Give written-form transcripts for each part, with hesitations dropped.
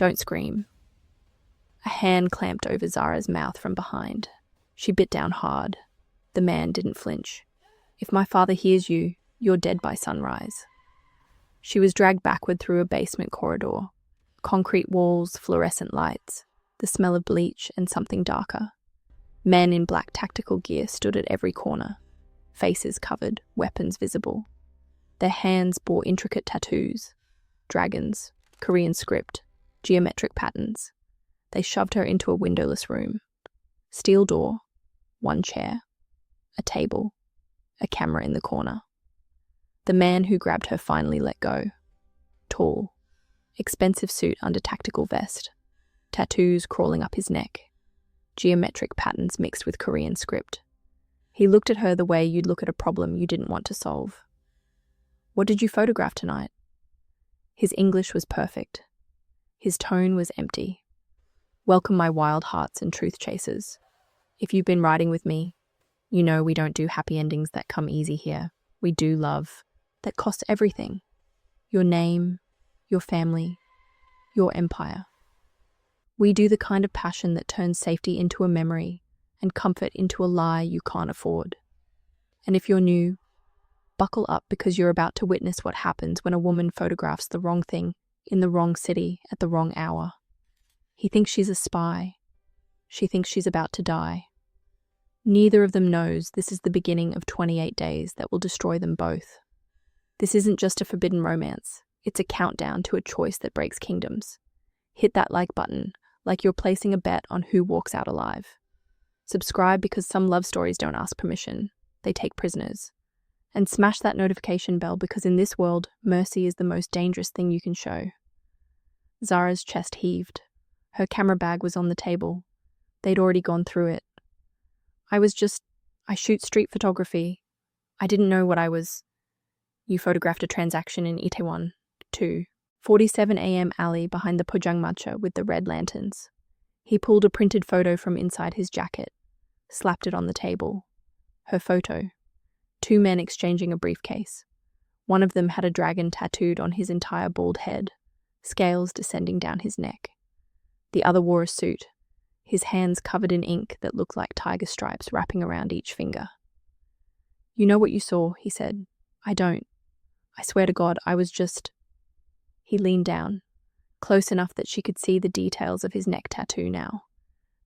Don't scream. A hand clamped over Zara's mouth from behind. She bit down hard. The man didn't flinch. If my father hears you, you're dead by sunrise. She was dragged backward through a basement corridor. Concrete walls, fluorescent lights, the smell of bleach and something darker. Men in black tactical gear stood at every corner, faces covered, weapons visible. Their hands bore intricate tattoos, dragons, Korean script, geometric patterns. They shoved her into a windowless room. Steel door, one chair, a table, a camera in the corner. The man who grabbed her finally let go. Tall, expensive suit under tactical vest, tattoos crawling up his neck, geometric patterns mixed with Korean script. He looked at her the way you'd look at a problem you didn't want to solve. What did you photograph tonight? His English was perfect. His tone was empty. Welcome my wild hearts and truth chasers. If you've been riding with me, you know we don't do happy endings that come easy here. We do love that costs everything. Your name, your family, your empire. We do the kind of passion that turns safety into a memory and comfort into a lie you can't afford. And if you're new, buckle up because you're about to witness what happens when a woman photographs the wrong thing in the wrong city at the wrong hour. He thinks she's a spy. She thinks she's about to die. Neither of them knows this is the beginning of 28 days that will destroy them both. This isn't just a forbidden romance. It's a countdown to a choice that breaks kingdoms. Hit that like button, like you're placing a bet on who walks out alive. Subscribe because some love stories don't ask permission. They take prisoners. And smash that notification bell because in this world, mercy is the most dangerous thing you can show. Zara's chest heaved. Her camera bag was on the table. They'd already gone through it. I shoot street photography. I didn't know what I was. You photographed a transaction in Itaewon, too. 47 a.m. alley behind the Pojangmacha with the red lanterns. He pulled a printed photo from inside his jacket, slapped it on the table. Her photo. 2 men exchanging a briefcase. One of them had a dragon tattooed on his entire bald head, scales descending down his neck. The other wore a suit, his hands covered in ink that looked like tiger stripes wrapping around each finger. You know what you saw, he said. I don't. I swear to God, I was just... He leaned down, close enough that she could see the details of his neck tattoo now.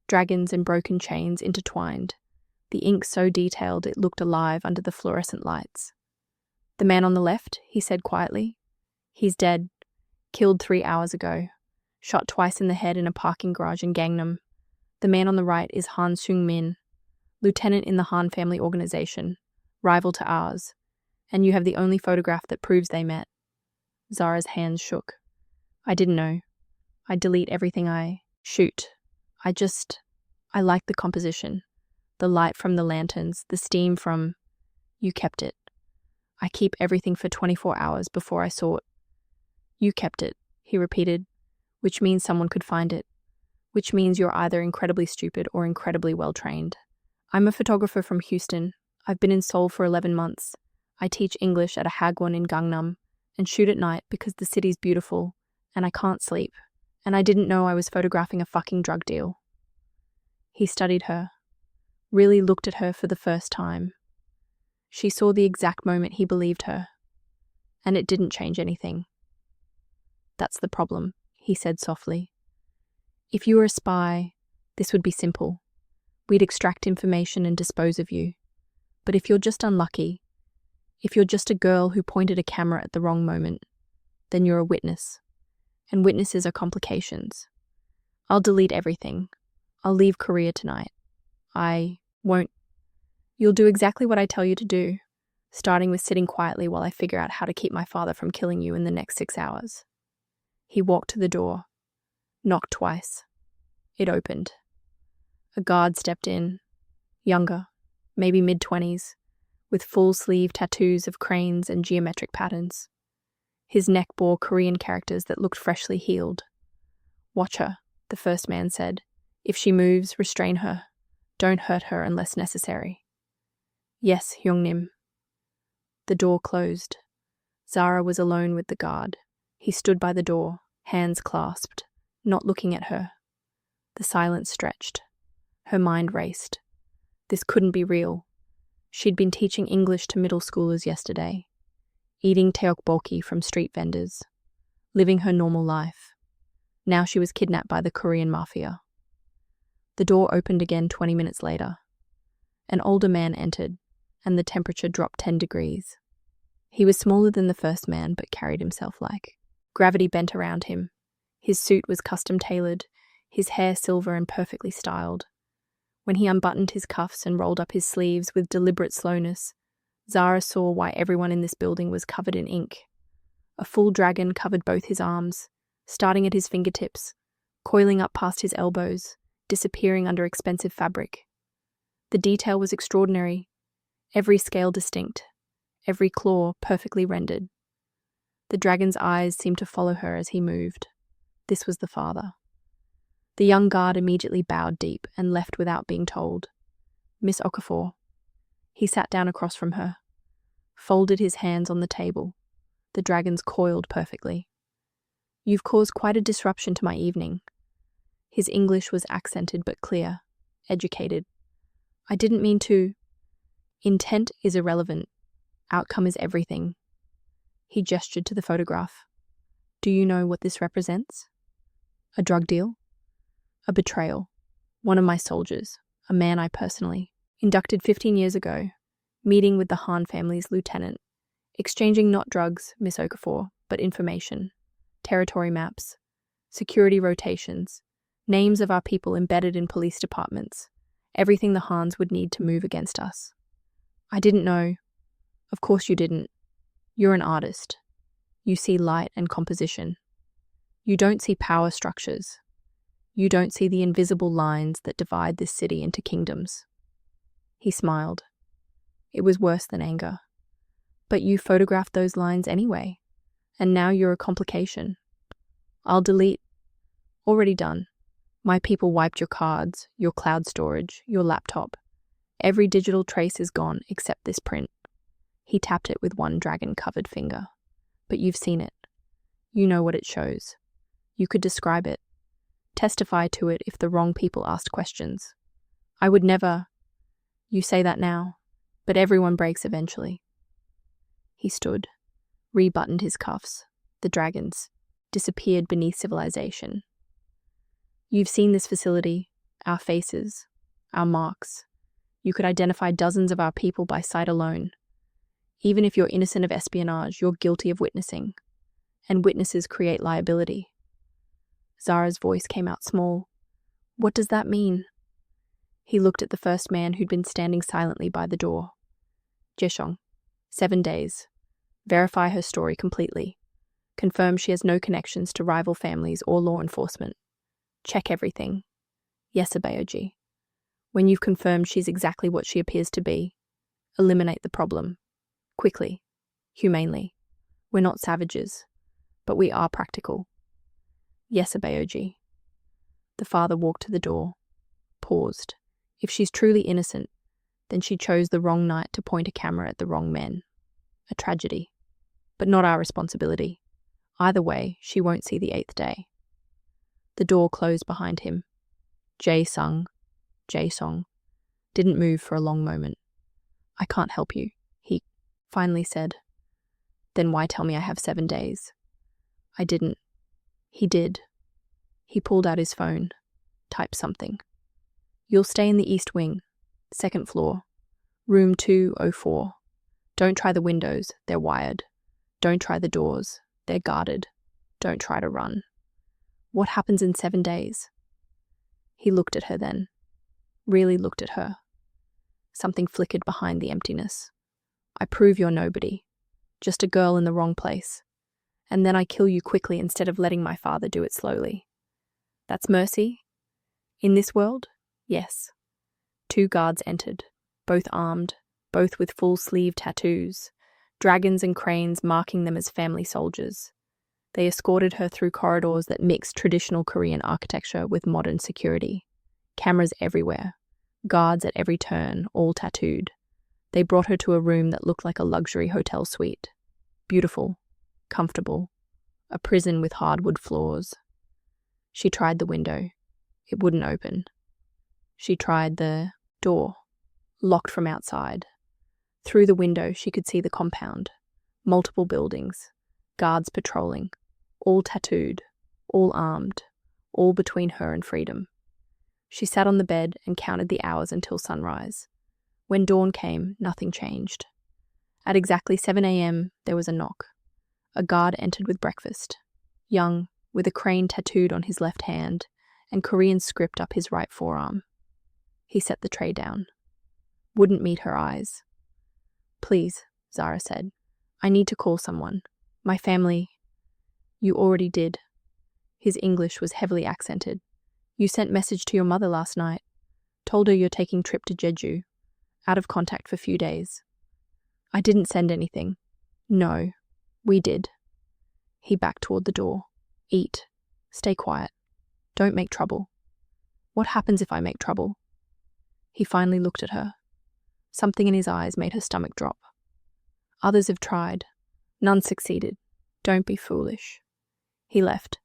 Dragons and broken chains intertwined, the ink so detailed it looked alive under the fluorescent lights. The man on the left, he said quietly. He's dead. Killed 3 hours ago. Shot twice in the head in a parking garage in Gangnam. The man on the right is Han Seung-min, lieutenant in the Han family organization, rival to ours. And you have the only photograph that proves they met. Zara's hands shook. I didn't know. I delete everything I shoot. I like the composition. The light from the lanterns, the steam from... You kept it. I keep everything for 24 hours before I sort. You kept it, he repeated, which means someone could find it, which means you're either incredibly stupid or incredibly well-trained. I'm a photographer from Houston. I've been in Seoul for 11 months. I teach English at a hagwon in Gangnam and shoot at night because the city's beautiful and I can't sleep. And I didn't know I was photographing a fucking drug deal. He studied her, really looked at her for the first time. She saw the exact moment he believed her, and it didn't change anything. That's the problem, he said softly. If you were a spy, this would be simple. We'd extract information and dispose of you. But if you're just unlucky, if you're just a girl who pointed a camera at the wrong moment, then you're a witness. And witnesses are complications. I'll delete everything. I'll leave Korea tonight. I won't. You'll do exactly what I tell you to do, starting with sitting quietly while I figure out how to keep my father from killing you in the next 6 hours. He walked to the door, knocked twice. It opened. A guard stepped in, younger, maybe mid-20s, with full-sleeve tattoos of cranes and geometric patterns. His neck bore Korean characters that looked freshly healed. Watch her, the first man said. If she moves, restrain her. Don't hurt her unless necessary. Yes, Hyungnim. The door closed. Zara was alone with the guard. He stood by the door, hands clasped, not looking at her. The silence stretched. Her mind raced. This couldn't be real. She'd been teaching English to middle schoolers yesterday, eating tteokbokki from street vendors, living her normal life. Now she was kidnapped by the Korean mafia. The door opened again 20 minutes later. An older man entered, and the temperature dropped 10 degrees. He was smaller than the first man, but carried himself like. Gravity bent around him. His suit was custom-tailored, his hair silver and perfectly styled. When he unbuttoned his cuffs and rolled up his sleeves with deliberate slowness, Zara saw why everyone in this building was covered in ink. A full dragon covered both his arms, starting at his fingertips, coiling up past his elbows, disappearing under expensive fabric. The detail was extraordinary, every scale distinct, every claw perfectly rendered. The dragon's eyes seemed to follow her as he moved. This was the father. The young guard immediately bowed deep and left without being told. Miss Okafor. He sat down across from her, folded his hands on the table. The dragons coiled perfectly. You've caused quite a disruption to my evening. His English was accented but clear, educated. I didn't mean to. Intent is irrelevant. Outcome is everything. He gestured to the photograph. Do you know what this represents? A drug deal? A betrayal. One of my soldiers, a man I personally inducted 15 years ago, meeting with the Han family's lieutenant, exchanging not drugs, Miss Okafor, but information, territory maps, security rotations, names of our people embedded in police departments, everything the Hans would need to move against us. I didn't know. Of course you didn't. You're an artist. You see light and composition. You don't see power structures. You don't see the invisible lines that divide this city into kingdoms. He smiled. It was worse than anger. But you photographed those lines anyway, and now you're a complication. I'll delete. Already done. My people wiped your cards, your cloud storage, your laptop. Every digital trace is gone except this print. He tapped it with one dragon-covered finger. But you've seen it. You know what it shows. You could describe it. Testify to it if the wrong people asked questions. I would never. You say that now, but everyone breaks eventually. He stood, rebuttoned his cuffs. The dragons disappeared beneath civilization. You've seen this facility, our faces, our marks. You could identify dozens of our people by sight alone. Even if you're innocent of espionage, you're guilty of witnessing. And witnesses create liability. Zara's voice came out small. What does that mean? He looked at the first man who'd been standing silently by the door. Jae-sung. 7 days. Verify her story completely. Confirm she has no connections to rival families or law enforcement. Check everything. Yes, Abayoji. When you've confirmed she's exactly what she appears to be, eliminate the problem. Quickly. Humanely. We're not savages, but we are practical. Yes, Abayoji. The father walked to the door, paused. If she's truly innocent, then she chose the wrong night to point a camera at the wrong men. A tragedy. But not our responsibility. Either way, she won't see the 8th day. The door closed behind him. Jae-sung, Jae-sung, didn't move for a long moment. I can't help you, he finally said. Then why tell me I have 7 days? I didn't. He did. He pulled out his phone, typed something. You'll stay in the East Wing, 2nd floor, room 204. Don't try the windows, they're wired. Don't try the doors, they're guarded. Don't try to run. What happens in 7 days? He looked at her then, really looked at her. Something flickered behind the emptiness. I prove you're nobody, just a girl in the wrong place. And then I kill you quickly instead of letting my father do it slowly. That's mercy? In this world? Yes. 2 guards entered, both armed, both with full-sleeve tattoos, dragons and cranes marking them as family soldiers. They escorted her through corridors that mixed traditional Korean architecture with modern security. Cameras everywhere, guards at every turn, all tattooed. They brought her to a room that looked like a luxury hotel suite. Beautiful, comfortable, a prison with hardwood floors. She tried the window. It wouldn't open. She tried the door, locked from outside. Through the window, she could see the compound. Multiple buildings, guards patrolling, all tattooed, all armed, all between her and freedom. She sat on the bed and counted the hours until sunrise. When dawn came, nothing changed. At exactly 7 a.m., there was a knock. A guard entered with breakfast. Young, with a crane tattooed on his left hand and Korean script up his right forearm. He set the tray down. Wouldn't meet her eyes. "Please," Zara said. "I need to call someone. My family." "You already did." His English was heavily accented. "You sent message to your mother last night. Told her you're taking trip to Jeju. Out of contact for few days." "I didn't send anything." "No, we did." He backed toward the door. "Eat. Stay quiet. Don't make trouble." "What happens if I make trouble?" He finally looked at her. Something in his eyes made her stomach drop. "Others have tried. None succeeded. Don't be foolish." He left.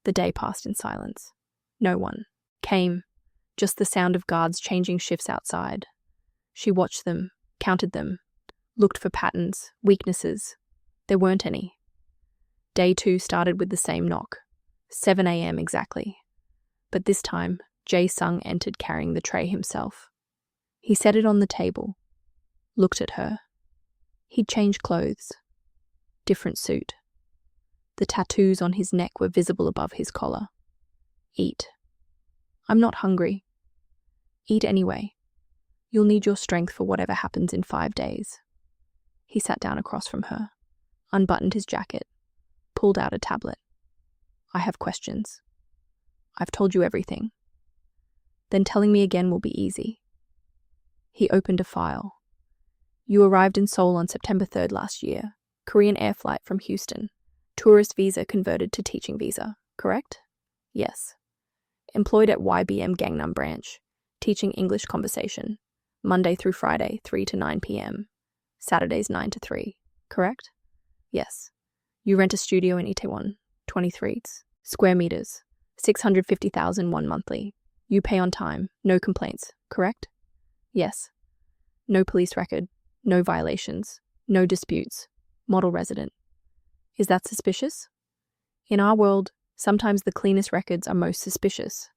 The day passed in silence. No one came, just the sound of guards changing shifts outside. She watched them, counted them, looked for patterns, weaknesses. There weren't any. Day 2 started with the same knock, 7 a.m. exactly. But this time, Jae-sung entered carrying the tray himself. He set it on the table, looked at her. He'd changed clothes. Different suit. The tattoos on his neck were visible above his collar. "Eat." "I'm not hungry." "Eat anyway. You'll need your strength for whatever happens in 5 days." He sat down across from her, unbuttoned his jacket, pulled out a tablet. "I have questions." "I've told you everything." "Then telling me again will be easy." He opened a file. "You arrived in Seoul on September 3rd last year. Korean air flight from Houston. Tourist visa converted to teaching visa, correct?" "Yes." "Employed at YBM Gangnam branch. Teaching English conversation. Monday through Friday, 3 to 9 p.m. Saturdays 9 to 3, correct?" "Yes." "You rent a studio in Itaewon, 23 square meters, 650,000 monthly. You pay on time, no complaints, correct?" "Yes." "No police record, no violations, no disputes. Model resident." "Is that suspicious?" "In our world, sometimes the cleanest records are most suspicious,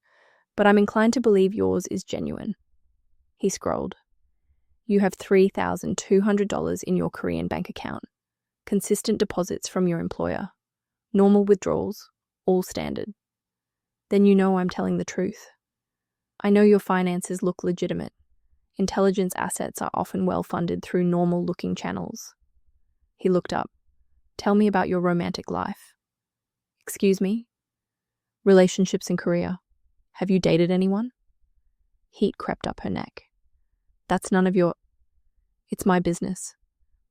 but I'm inclined to believe yours is genuine." He scrolled. "You have $3,200 in your Korean bank account. Consistent deposits from your employer. Normal withdrawals, all standard." "Then you know I'm telling the truth." "I know your finances look legitimate. Intelligence assets are often well-funded through normal-looking channels." He looked up. "Tell me about your romantic life." "Excuse me?" "Relationships in Korea. Have you dated anyone?" Heat crept up her neck. "That's none of your—" "It's my business.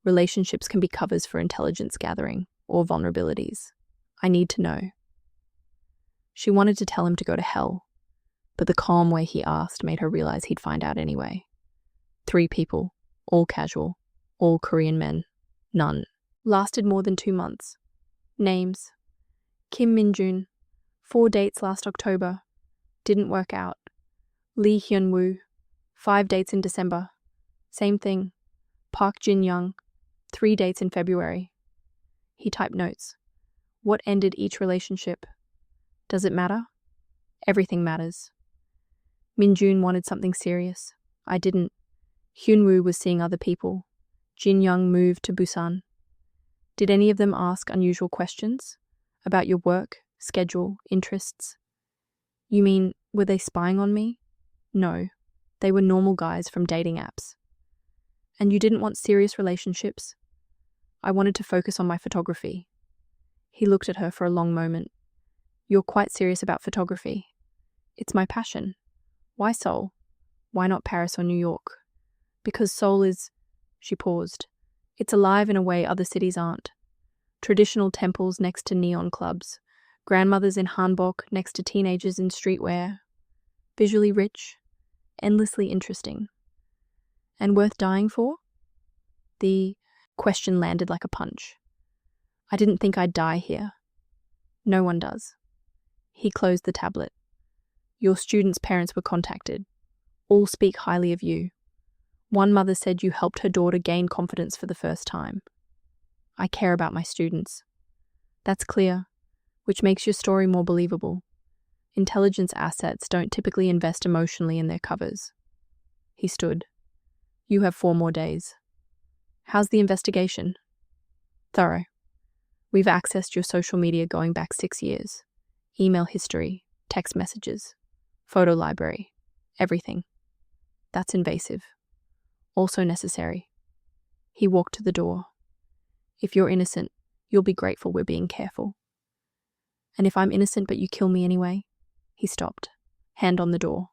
Relationships can be covers for intelligence gathering or vulnerabilities. I need to know." She wanted to tell him to go to hell, but the calm way he asked made her realize he'd find out anyway. 3 people, all casual, all Korean men. None. Lasted more than 2 months. Names: Kim Min-jun. 4 dates last October. Didn't work out. Lee Hyun-woo. 5 dates in December. Same thing. Park Jin-young. 3 dates in February. He typed notes. What ended each relationship? Does it matter? Everything matters. Min-jun wanted something serious. I didn't. Hyun-woo was seeing other people. Jin-young moved to Busan. Did any of them ask unusual questions? About your work, schedule, interests? You mean, were they spying on me? No. They were normal guys from dating apps. And you didn't want serious relationships? I wanted to focus on my photography. He looked at her for a long moment. You're quite serious about photography. It's my passion. Why Seoul? Why not Paris or New York? Because Seoul is... She paused. It's alive in a way other cities aren't. Traditional temples next to neon clubs. Grandmothers in hanbok next to teenagers in streetwear. Visually rich. Endlessly interesting. And worth dying for? The question landed like a punch. I didn't think I'd die here. No one does. He closed the tablet. Your students' parents were contacted. All speak highly of you. One mother said you helped her daughter gain confidence for the first time. I care about my students. That's clear, which makes your story more believable. Intelligence assets don't typically invest emotionally in their covers. He stood. You have 4 more days. How's the investigation? Thorough. We've accessed your social media going back 6 years. Email history, text messages, photo library, everything. That's invasive. Also necessary. He walked to the door. If you're innocent, you'll be grateful we're being careful. And if I'm innocent but you kill me anyway? He stopped, hand on the door,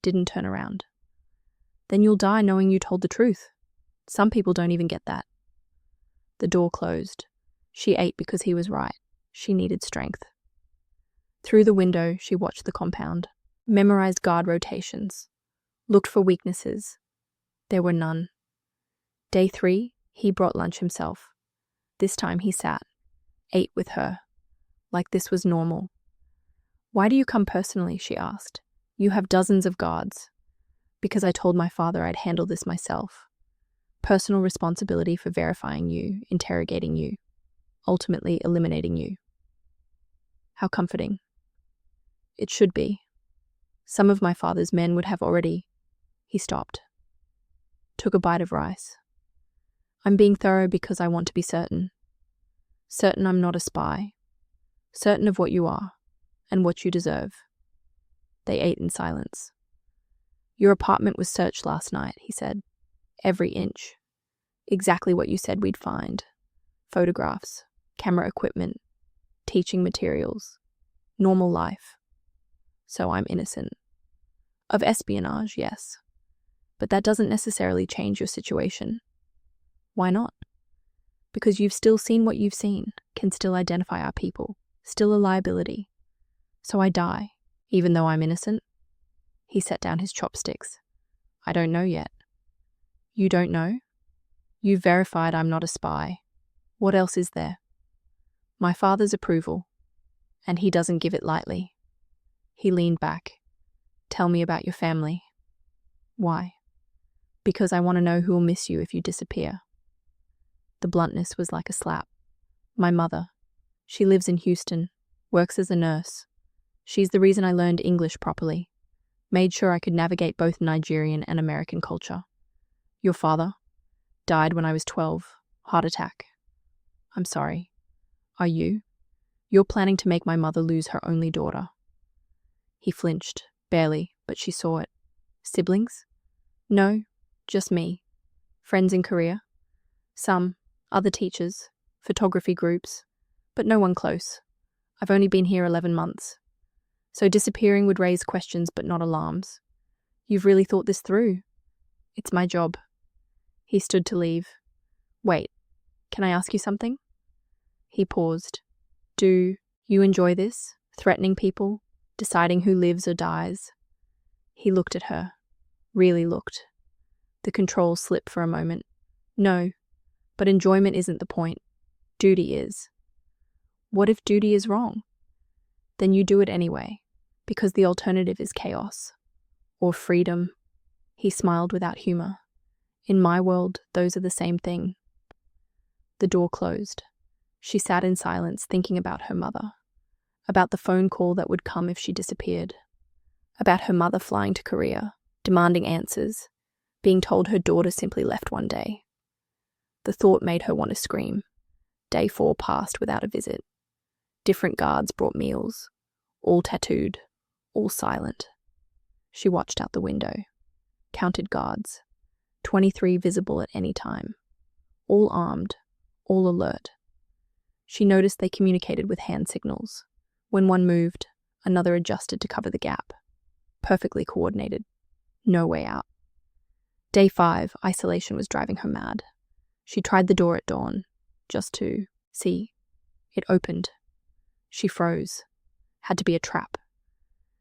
didn't turn around. Then you'll die knowing you told the truth. Some people don't even get that. The door closed. She ate because he was right. She needed strength. Through the window, she watched the compound, memorized guard rotations, looked for weaknesses. There were none. Day 3, he brought lunch himself. This time he sat, ate with her, like this was normal. Why do you come personally? She asked. You have dozens of guards. Because I told my father I'd handle this myself. Personal responsibility for verifying you, interrogating you, ultimately eliminating you. How comforting. It should be. Some of my father's men would have already. He stopped. Took a bite of rice. I'm being thorough because I want to be certain. Certain I'm not a spy. Certain of what you are, and what you deserve. They ate in silence. Your apartment was searched last night, he said. Every inch. Exactly what you said we'd find. Photographs, camera equipment, teaching materials, normal life. So I'm innocent. Of espionage, yes. But that doesn't necessarily change your situation. Why not? Because you've still seen what you've seen, can still identify our people, still a liability. So I die, even though I'm innocent? He set down his chopsticks. I don't know yet. You don't know? You've verified I'm not a spy. What else is there? My father's approval. And he doesn't give it lightly. He leaned back. Tell me about your family. Why? Because I want to know who'll miss you if you disappear. The bluntness was like a slap. My mother. She lives in Houston, works as a nurse. She's the reason I learned English properly. Made sure I could navigate both Nigerian and American culture. Your father? Died when I was 12. Heart attack. I'm sorry. Are you? You're planning to make my mother lose her only daughter. He flinched, barely, but she saw it. Siblings? No, just me. Friends in Korea? Some. Other teachers. Photography groups. But no one close. I've only been here 11 months. So disappearing would raise questions but not alarms. You've really thought this through. It's my job. He stood to leave. Wait, can I ask you something? He paused. Do you enjoy this? Threatening people? Deciding who lives or dies? He looked at her. Really looked. The control slipped for a moment. No, but enjoyment isn't the point. Duty is. What if duty is wrong? Then you do it anyway, because the alternative is chaos. Or freedom. He smiled without humor. In my world, those are the same thing. The door closed. She sat in silence thinking about her mother. About the phone call that would come if she disappeared. About her mother flying to Korea, demanding answers, being told her daughter simply left one day. The thought made her want to scream. Day 4 passed without a visit. Different guards brought meals. All tattooed, all silent. She watched out the window. Counted guards. 23 visible at any time. All armed, all alert. She noticed they communicated with hand signals. When one moved, another adjusted to cover the gap. Perfectly coordinated. No way out. Day 5, isolation was driving her mad. She tried the door at dawn, just to see. It opened. She froze. Had to be a trap.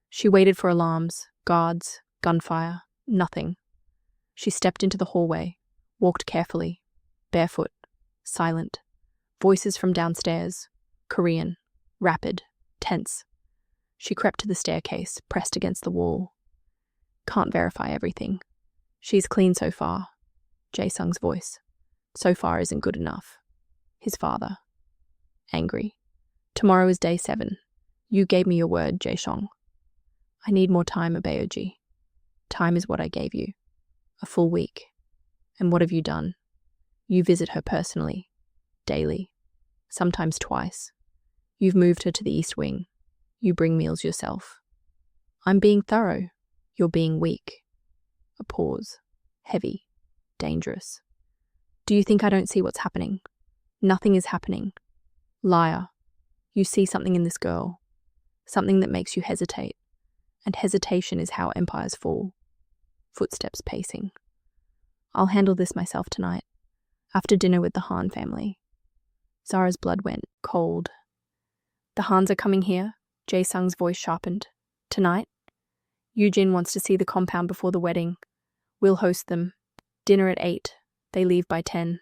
She waited for alarms, guards, gunfire, nothing. She stepped into the hallway, walked carefully, barefoot, silent. Voices from downstairs, Korean, rapid, tense. She crept to the staircase, pressed against the wall. Can't verify everything. She's clean so far. Jae-sung's voice. So far isn't good enough. His father. Angry. Tomorrow is day 7. You gave me your word, Jae-sung. I need more time, Abayoji. Time is what I gave you. A full week. And what have you done? You visit her personally. Daily. Sometimes twice. You've moved her to the East Wing. You bring meals yourself. I'm being thorough. You're being weak. A pause. Heavy. Dangerous. Do you think I don't see what's happening? Nothing is happening. Liar. You see something in this girl. Something that makes you hesitate. And hesitation is how empires fall. Footsteps pacing. I'll handle this myself tonight. After dinner with the Han family. Zara's blood went cold. The Hans are coming here? Jae-sung's voice sharpened. Tonight? Yujin wants to see the compound before the wedding. We'll host them. Dinner at 8. They leave by 10.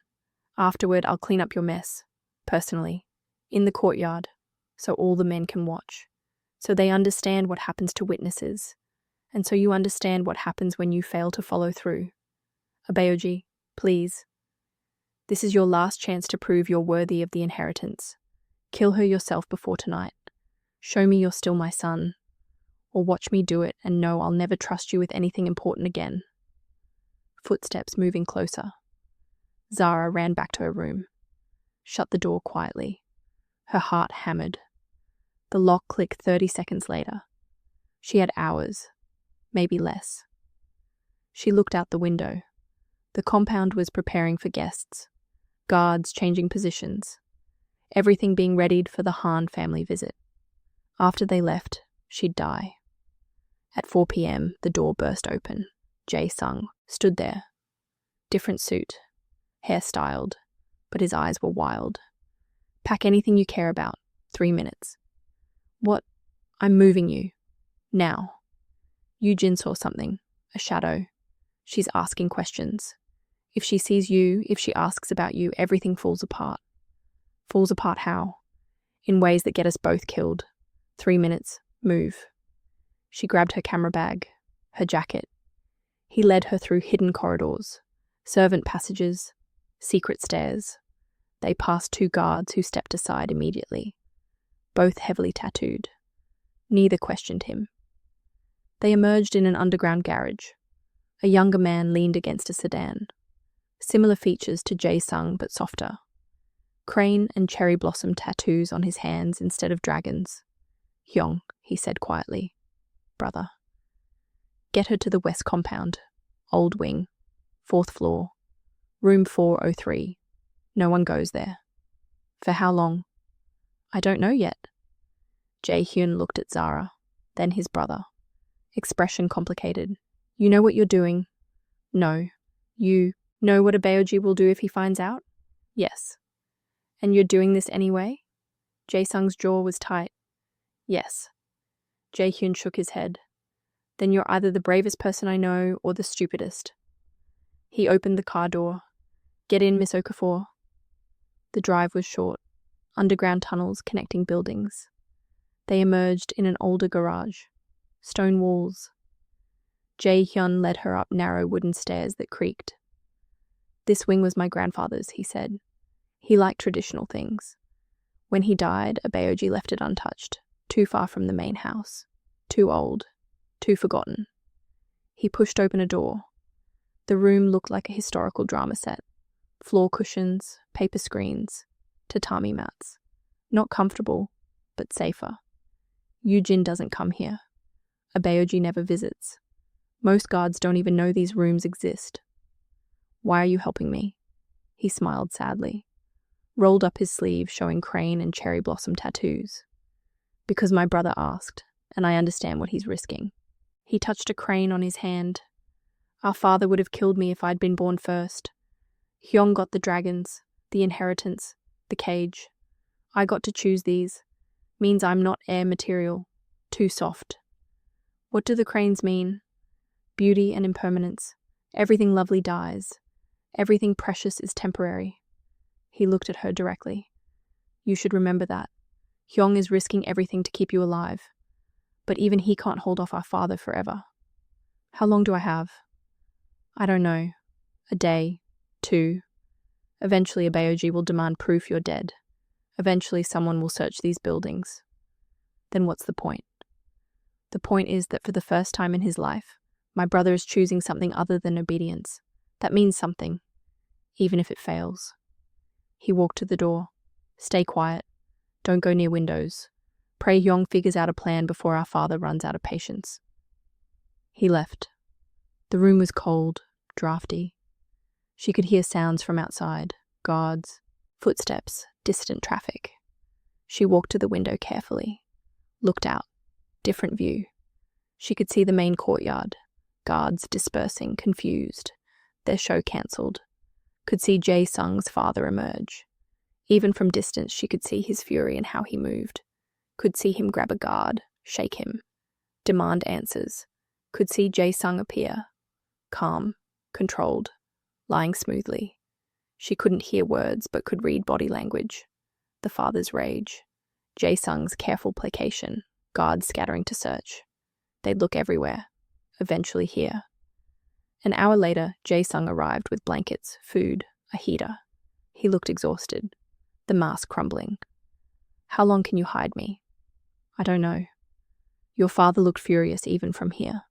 Afterward, I'll clean up your mess. Personally. In the courtyard. So all the men can watch. So they understand what happens to witnesses. And so you understand what happens when you fail to follow through. Abayoji, please. This is your last chance to prove you're worthy of the inheritance. Kill her yourself before tonight. Show me you're still my son. Or watch me do it and know I'll never trust you with anything important again. Footsteps moving closer. Zara ran back to her room. Shut the door quietly. Her heart hammered. The lock clicked 30 seconds later. She had hours, maybe less. She looked out the window. The compound was preparing for guests. Guards changing positions. Everything being readied for the Han family visit. After they left, she'd die. At 4 p.m., the door burst open. Jae-sung stood there. Different suit. Hair styled. But his eyes were wild. Pack anything you care about. 3 minutes. What? I'm moving you. Now. Yujin saw something. A shadow. She's asking questions. If she sees you, if she asks about you, everything falls apart. Falls apart how? In ways that get us both killed. 3 minutes. Move. She grabbed her camera bag. Her jacket. He led her through hidden corridors. Servant passages. Secret stairs. They passed 2 guards who stepped aside immediately. Both heavily tattooed. Neither questioned him. They emerged in an underground garage. A younger man leaned against a sedan. Similar features to Jae-sung, but softer. Crane and cherry blossom tattoos on his hands instead of dragons. Hyung, he said quietly. Brother. Get her to the west compound. Old wing. 4th floor. Room 403. No one goes there. For how long? I don't know yet. Jae-hyun looked at Zara, then his brother. Expression complicated. You know what you're doing? No. You know what Abayoji will do if he finds out? Yes. And you're doing this anyway? Jae-sung's jaw was tight. Yes. Jae-hyun shook his head. Then you're either the bravest person I know or the stupidest. He opened the car door. Get in, Miss Okafor. The drive was short. Underground tunnels connecting buildings. They emerged in an older garage. Stone walls. Jae-hyun led her up narrow wooden stairs that creaked. This wing was my grandfather's, he said. He liked traditional things. When he died, Abayoji left it untouched, too far from the main house. Too old. Too forgotten. He pushed open a door. The room looked like a historical drama set. Floor cushions, paper screens, tatami mats. Not comfortable, but safer. Yujin doesn't come here. Abayoji never visits. Most guards don't even know these rooms exist. Why are you helping me? He smiled sadly. Rolled up his sleeve, showing crane and cherry blossom tattoos. Because my brother asked, and I understand what he's risking. He touched a crane on his hand. Our father would have killed me if I'd been born first. Hyung got the dragons, the inheritance, the cage. I got to choose these. Means I'm not heir material. Too soft. What do the cranes mean? Beauty and impermanence. Everything lovely dies. Everything precious is temporary. He looked at her directly. You should remember that. Hyung is risking everything to keep you alive. But even he can't hold off our father forever. How long do I have? I don't know. A day, 2. Eventually Abayoji will demand proof you're dead. Eventually someone will search these buildings. Then what's the point? The point is that for the first time in his life, my brother is choosing something other than obedience. That means something, even if it fails. He walked to the door. Stay quiet. Don't go near windows. Pray Yong figures out a plan before our father runs out of patience. He left. The room was cold, drafty. She could hear sounds from outside, guards, footsteps, distant traffic. She walked to the window carefully, looked out, different view. She could see the main courtyard, guards dispersing, confused, their show cancelled. Could see Jae-sung's father emerge. Even from distance she could see his fury and how he moved. Could see him grab a guard, shake him, demand answers. Could see Jae-sung appear, calm, controlled, lying smoothly. She couldn't hear words but could read body language. The father's rage, Jae-sung's careful placation, guards scattering to search. They'd look everywhere, eventually here. An hour later, Jae-sung arrived with blankets, food, a heater. He looked exhausted, the mask crumbling. How long can you hide me? I don't know. Your father looked furious even from here.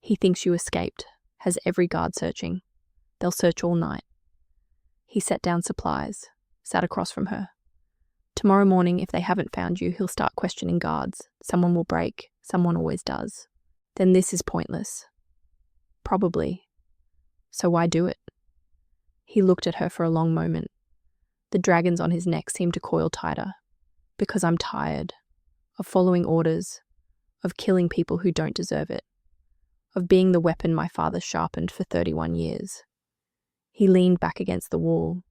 He thinks you escaped, has every guard searching. They'll search all night. He set down supplies, sat across from her. Tomorrow morning, if they haven't found you, he'll start questioning guards. Someone will break. Someone always does. Then this is pointless. Probably. So why do it? He looked at her for a long moment. The dragons on his neck seemed to coil tighter. Because I'm tired. Of following orders. Of killing people who don't deserve it. Of being the weapon my father sharpened for 31 years. He leaned back against the wall.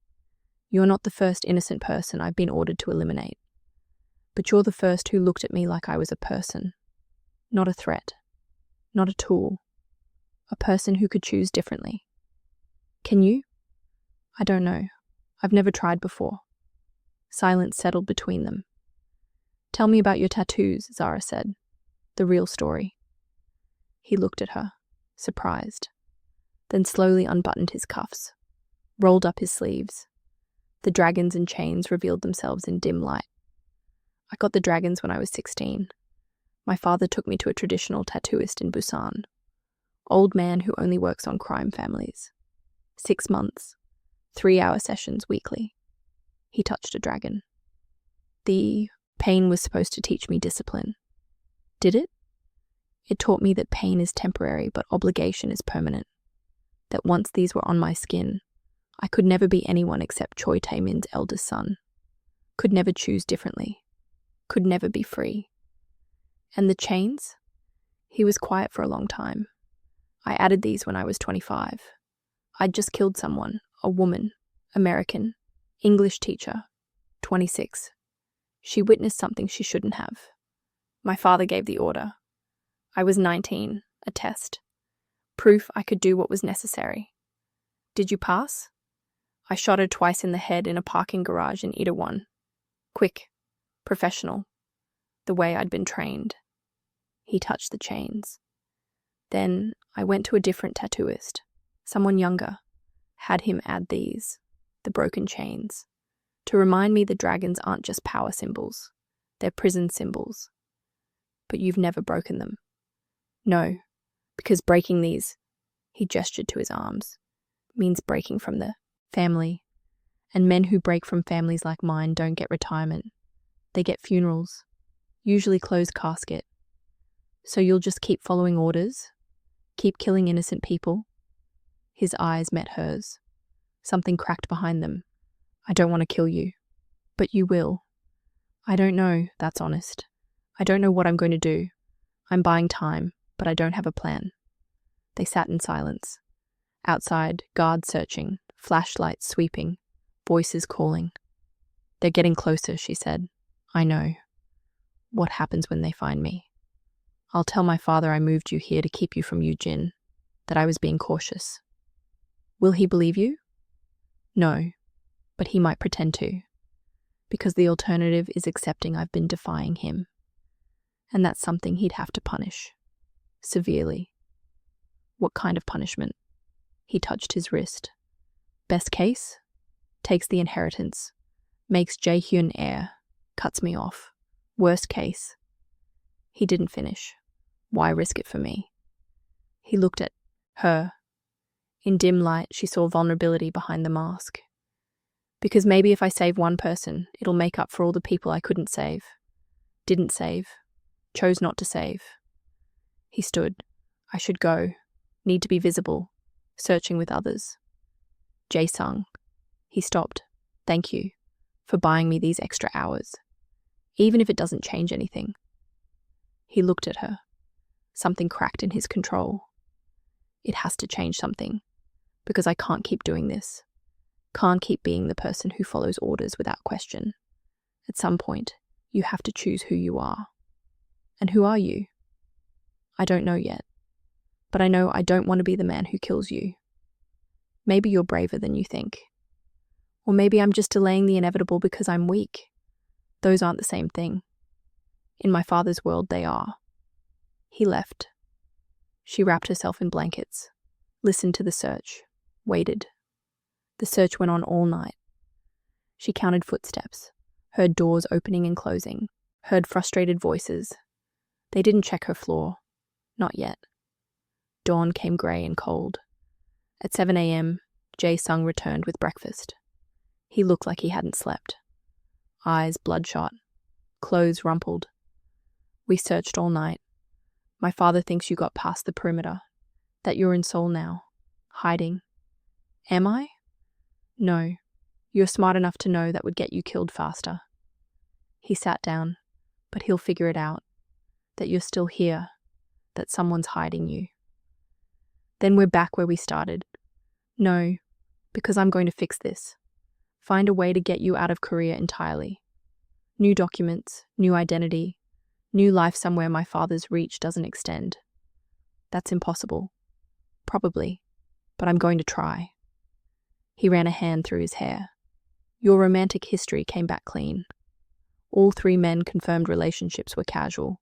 You're not the first innocent person I've been ordered to eliminate. But you're the first who looked at me like I was a person. Not a threat. Not a tool. A person who could choose differently. Can you? I don't know. I've never tried before. Silence settled between them. Tell me about your tattoos, Zara said. The real story. He looked at her, surprised, then slowly unbuttoned his cuffs, rolled up his sleeves. The dragons and chains revealed themselves in dim light. I got the dragons when I was 16. My father took me to a traditional tattooist in Busan. Old man who only works on crime families. 6 months, 3-hour sessions weekly. He touched a dragon. The pain was supposed to teach me discipline. Did it? It taught me that pain is temporary but obligation is permanent. That once these were on my skin, I could never be anyone except Choi Tae-min's eldest son. Could never choose differently. Could never be free. And the chains? He was quiet for a long time. I added these when I was 25. I'd just killed someone, a woman, American, English teacher, 26. She witnessed something she shouldn't have. My father gave the order. I was 19, a test. Proof I could do what was necessary. Did you pass? I shot her twice in the head in a parking garage in Itaewon. Quick, professional, the way I'd been trained. He touched the chains. Then I went to a different tattooist, someone younger, had him add these, the broken chains, to remind me the dragons aren't just power symbols, they're prison symbols. But you've never broken them. No, because breaking these, he gestured to his arms, means breaking from the family. And men who break from families like mine don't get retirement. They get funerals, usually closed casket. So you'll just keep following orders? Keep killing innocent people? His eyes met hers. Something cracked behind them. I don't want to kill you. But you will. I don't know, that's honest. I don't know what I'm going to do. I'm buying time, but I don't have a plan. They sat in silence. Outside, guards searching, flashlights sweeping, voices calling. They're getting closer, she said. I know. What happens when they find me? I'll tell my father I moved you here to keep you from Eugene, that I was being cautious. Will he believe you? No, but he might pretend to, because the alternative is accepting I've been defying him. And that's something he'd have to punish. Severely. What kind of punishment? He touched his wrist. Best case? Takes the inheritance. Makes Jae-hyun heir. Cuts me off. Worst case? He didn't finish. Why risk it for me? He looked at her. In dim light, she saw vulnerability behind the mask. Because maybe if I save one person, it'll make up for all the people I couldn't save. Didn't save. Chose not to save. He stood. I should go. Need to be visible. Searching with others. Jae-sung. He stopped. Thank you for buying me these extra hours. Even if it doesn't change anything. He looked at her. Something cracked in his control. It has to change something. Because I can't keep doing this. Can't keep being the person who follows orders without question. At some point, you have to choose who you are. And who are you? I don't know yet. But I know I don't want to be the man who kills you. Maybe you're braver than you think. Or maybe I'm just delaying the inevitable because I'm weak. Those aren't the same thing. In my father's world, they are. He left. She wrapped herself in blankets, listened to the search, waited. The search went on all night. She counted footsteps, heard doors opening and closing, heard frustrated voices. They didn't check her floor. Not yet. Dawn came grey and cold. At 7 a.m., Jae-sung returned with breakfast. He looked like he hadn't slept. Eyes bloodshot, clothes rumpled. We searched all night. My father thinks you got past the perimeter, that you're in Seoul now, hiding. Am I? No. You're smart enough to know that would get you killed faster. He sat down, but he'll figure it out, that you're still here, that someone's hiding you. Then we're back where we started. No, because I'm going to fix this. Find a way to get you out of Korea entirely. New documents, new identity, new life somewhere my father's reach doesn't extend. That's impossible. Probably, but I'm going to try. He ran a hand through his hair. Your romantic history came back clean. All 3 men confirmed relationships were casual.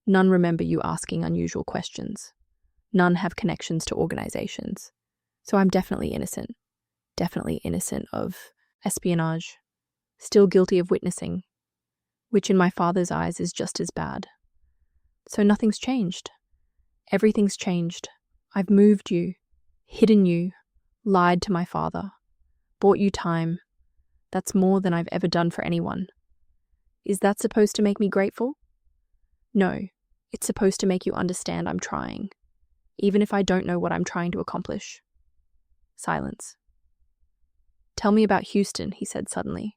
None remember you asking unusual questions. None have connections to organizations. So I'm definitely innocent. Definitely innocent of espionage. Still guilty of witnessing, which in my father's eyes is just as bad. So nothing's changed. Everything's changed. I've moved you, hidden you, lied to my father, bought you time. That's more than I've ever done for anyone. Is that supposed to make me grateful? No, it's supposed to make you understand I'm trying, even if I don't know what I'm trying to accomplish. Silence. Tell me about Houston, he said suddenly.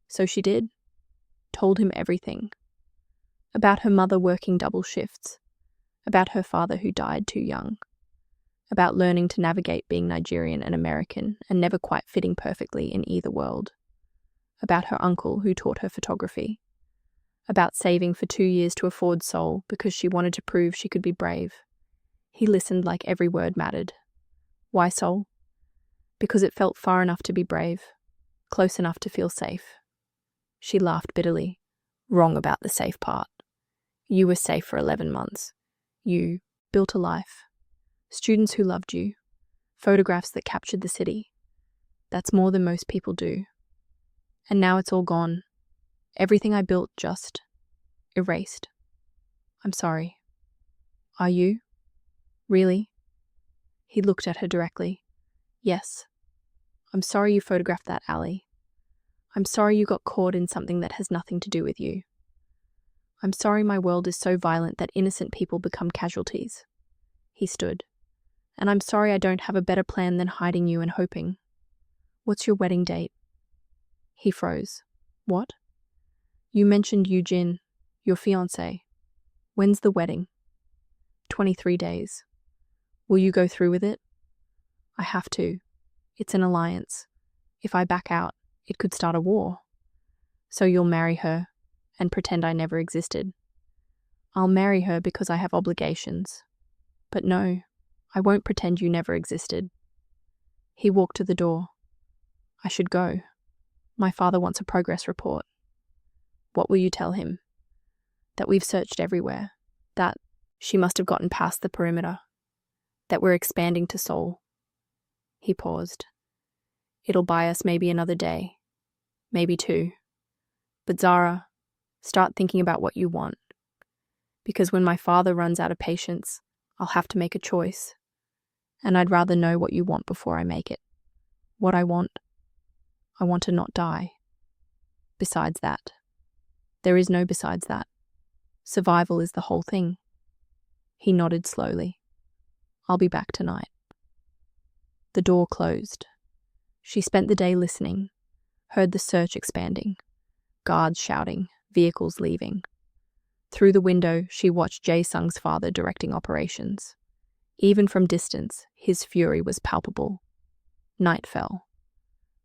So she did. Told him everything. About her mother working double shifts. About her father who died too young. About learning to navigate being Nigerian and American and never quite fitting perfectly in either world. About her uncle who taught her photography. About saving for 2 years to afford Seoul because she wanted to prove she could be brave. He listened like every word mattered. Why Seoul? Because it felt far enough to be brave, close enough to feel safe. She laughed bitterly. Wrong about the safe part. You were safe for 11 months. You built a life. Students who loved you. Photographs that captured the city. That's more than most people do. And now it's all gone. Everything I built just erased. I'm sorry. Are you? Really? He looked at her directly. Yes. I'm sorry you photographed that alley. I'm sorry you got caught in something that has nothing to do with you. I'm sorry my world is so violent that innocent people become casualties. He stood. And I'm sorry I don't have a better plan than hiding you and hoping. What's your wedding date? He froze. What? You mentioned Eugene, your fiancé. When's the wedding? 23 days. Will you go through with it? I have to. It's an alliance. If I back out, it could start a war. So you'll marry her and pretend I never existed. I'll marry her because I have obligations. But no, I won't pretend you never existed. He walked to the door. I should go. My father wants a progress report. What will you tell him? that we've searched everywhere, that she must have gotten past the perimeter, that we're expanding to Seoul. He paused. It'll buy us maybe another day, maybe two. But Zara, start thinking about what you want. Because when my father runs out of patience, I'll have to make a choice. And I'd rather know what you want before I make it. What I want to not die. Besides that. There is no besides that. Survival is the whole thing. He nodded slowly. I'll be back tonight. The door closed. She spent the day listening, heard the search expanding, guards shouting, vehicles leaving. Through the window, she watched Jae-sung's father directing operations. Even from distance, his fury was palpable. Night fell.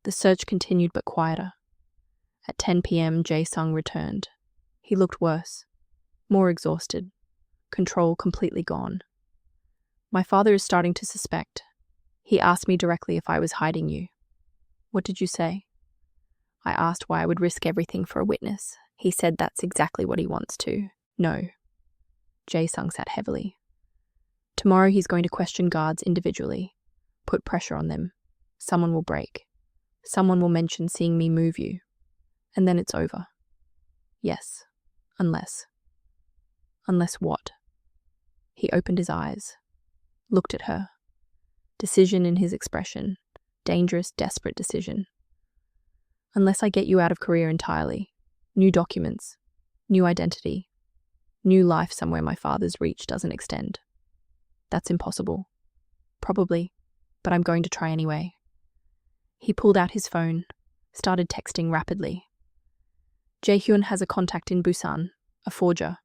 The search continued but quieter. At 10 p.m., Jae-sung returned. He looked worse, more exhausted, control completely gone. My father is starting to suspect. He asked me directly if I was hiding you. What did you say? I asked why I would risk everything for a witness. He said that's exactly what he wants to. No. Jae-sung sat heavily. Tomorrow he's going to question guards individually, put pressure on them. Someone will break. Someone will mention seeing me move you. And then it's over. Yes. Unless. Unless what? He opened his eyes, looked at her. Decision in his expression. Dangerous, desperate decision. Unless I get you out of Korea entirely. New documents. New identity. New life somewhere my father's reach doesn't extend. That's impossible. Probably, but I'm going to try anyway. He pulled out his phone, started texting rapidly. Jae-hyun has a contact in Busan, a forger.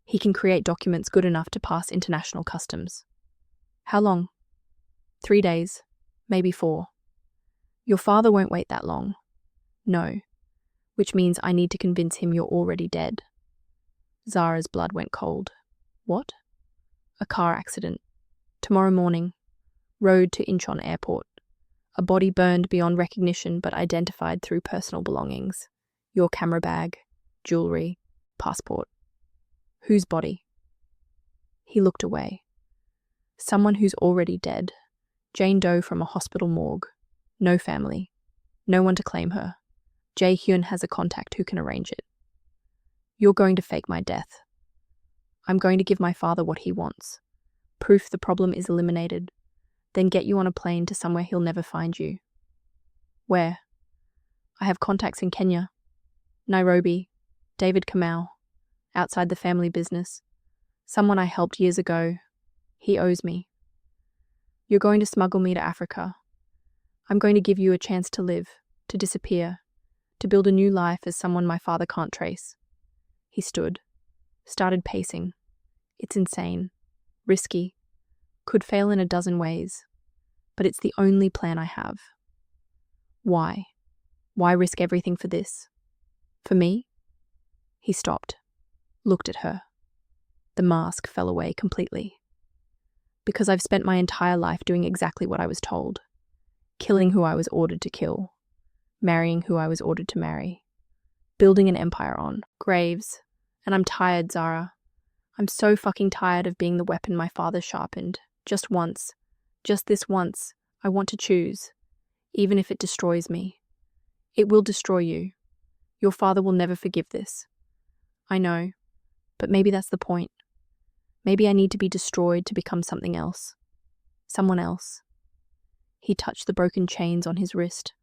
He can create documents good enough to pass international customs. How long? 3 days, maybe 4. Your father won't wait that long. No, which means I need to convince him you're already dead. Zara's blood went cold. What? A car accident. Tomorrow morning. Road to Incheon Airport. A body burned beyond recognition but identified through personal belongings. Your camera bag, jewelry, passport. Whose body? He looked away. Someone who's already dead. Jane Doe from a hospital morgue. No family. No one to claim her. Jae-hyun has a contact who can arrange it. You're going to fake my death. I'm going to give my father what he wants. Proof the problem is eliminated. Then get you on a plane to somewhere he'll never find you. Where? I have contacts in Kenya. Nairobi. David Kamau. Outside the family business. Someone I helped years ago. He owes me. You're going to smuggle me to Africa. I'm going to give you a chance to live, to disappear, to build a new life as someone my father can't trace. He stood, started pacing. It's insane, risky, could fail in a dozen ways, but it's the only plan I have. Why? Why risk everything for this? For me? He stopped, looked at her. The mask fell away completely. Because I've spent my entire life doing exactly what I was told. Killing who I was ordered to kill. Marrying who I was ordered to marry. Building an empire on graves. And I'm tired, Zara. I'm so fucking tired of being the weapon my father sharpened. Just once. Just this once. I want to choose. Even if it destroys me. It will destroy you. Your father will never forgive this. I know. But maybe that's the point. Maybe I need to be destroyed to become something else. Someone else. He touched the broken chains on his wrist.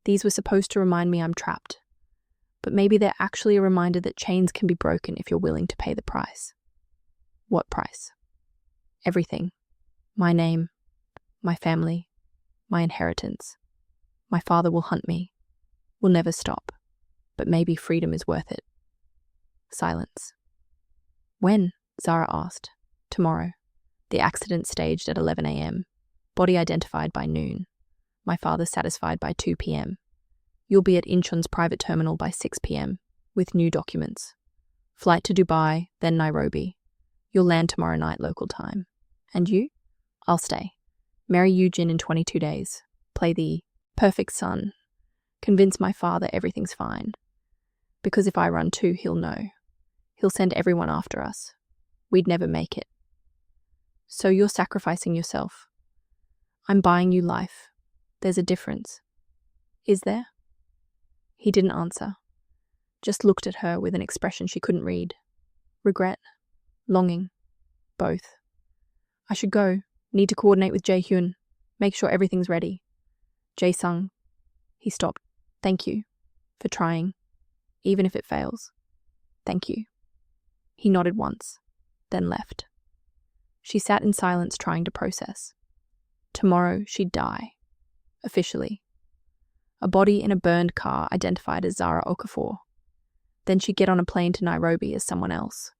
These were supposed to remind me I'm trapped. But maybe they're actually a reminder that chains can be broken if you're willing to pay the price. What price? Everything. My name. My family. My inheritance. My father will hunt me. Will never stop. But maybe freedom is worth it. Silence. When? Zara asked. Tomorrow. The accident staged at 11 a.m. Body identified by noon. My father satisfied by 2 p.m. You'll be at Incheon's private terminal by 6 p.m. with new documents. Flight to Dubai, then Nairobi. You'll land tomorrow night local time. And you? I'll stay. Marry Eugene in 22 days. Play the perfect son. Convince my father everything's fine. Because if I run too, he'll know. He'll send everyone after us. We'd never make it. So you're sacrificing yourself. I'm buying you life. There's a difference. Is there? He didn't answer, just looked at her with an expression she couldn't read. Regret, longing, both. I should go. Need to coordinate with Jae-hyun. Make sure everything's ready. Jae-sung. He stopped. Thank you for trying, even if it fails. Thank you. He nodded once, then left. She sat in silence trying to process. Tomorrow she'd die. Officially. A body in a burned car identified as Zara Okafor. Then she'd get on a plane to Nairobi as someone else.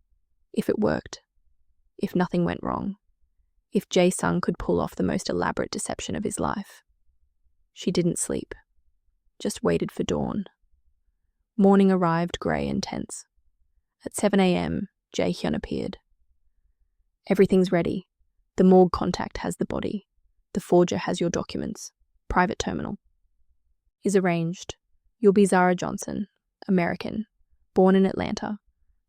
If it worked. If nothing went wrong. If Jae-sung could pull off the most elaborate deception of his life. She didn't sleep. Just waited for dawn. Morning arrived grey and tense. At 7 a.m, Jae-hyun appeared. Everything's ready. The morgue contact has the body. The forger has your documents. Private terminal. Is arranged. You'll be Zara Johnson, American, born in Atlanta,